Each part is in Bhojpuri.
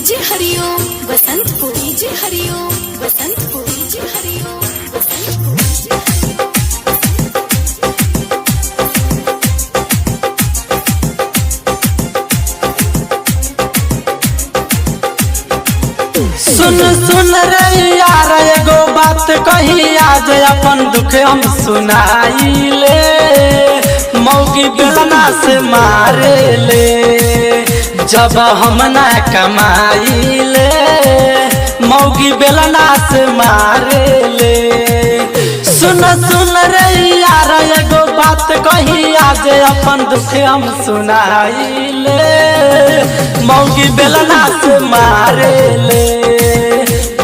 डीजे हरिओम बसंतपुर, डीजे हरिओम बसंतपुर, डीजे हरिओम बसंतपुर। सुन सुन रे यार एगो बात कही आज अपन दुख हम सुनाइले। मौगी बेलना से मारे ले जब हम ना कमाइले। मौगी बेलना से मारे ले। सुन सुन रे यार एगो बात कही आज अपन दुख हम सुनाइले। मौगी बेलना से मारे ले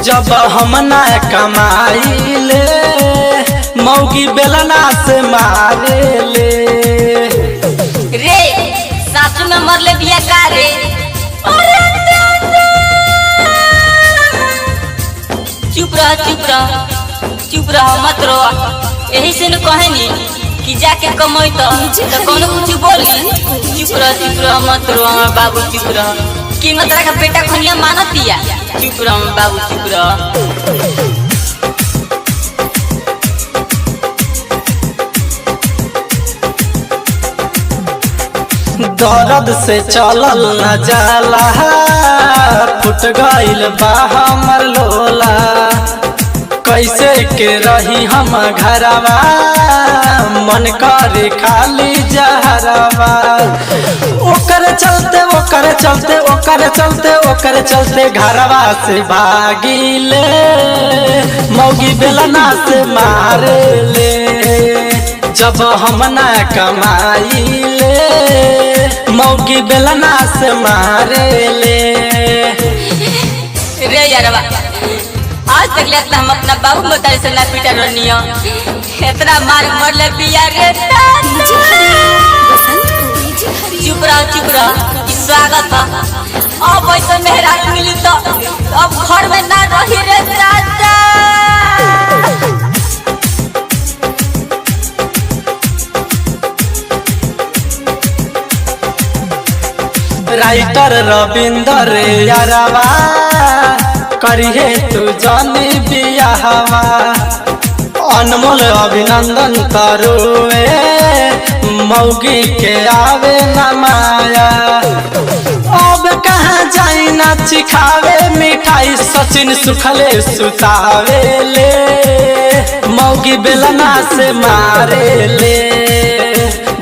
जब हम ना कमाइले। मौगी बेलना से मारे ले। रे सासू में मरले बिया का रे? चुप रह चुप रह चुप रह मत रो। यही से न कहनी कि जाके कमाई तो कोनो कुछ बोली। चुप रह मत रो हमार बाबू चुप रह। कि मतलब का बेटा खनिया मानतिया। चुप रह बाबू चुप रह। दर्द से चलल न जाला फुट गइल बा हमर लोला। कैसे के रही हम घरवा मन करे खाली जहरवा। ओकर चलते घरवा से भागिले। मौगी बेलना से मारे ले जब हम ना कमाइले। मौगी बेलना से मारे ले। रे यारवा आज तक ले हम अपना बाबू मोतारी से ना पीटा रनियो। इतना मार मरले बिया रे। चुप रह स्वागत है। अब ऐसा मेहरा मिली तो अब घर में ना रही रे चाचा। राइटर रविंदर यारवा करिए तू जानी बियाहवा। अनमोल अभिनंदन करुए मौगी के आवे न माया। अब कहाँ जाई ना चिखावे मिठाई सचिन सुखले सुतावे ले। मौगी बेलना से मारे ले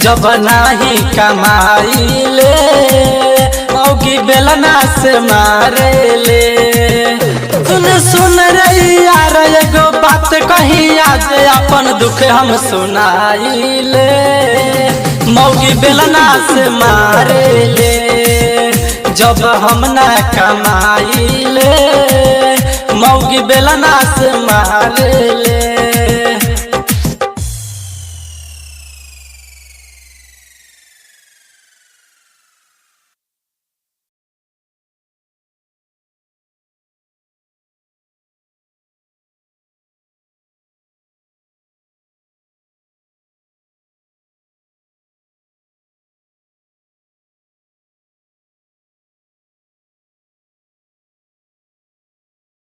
जब नाही कमाइले। मौगी बेलना से मारे ले। सुन रे यार एगो बात कही आज अपन दुख हम सुनाइले। मौगी बेलना से मारे ले जब हम ना कमाइले। मौगी बेलना से मारे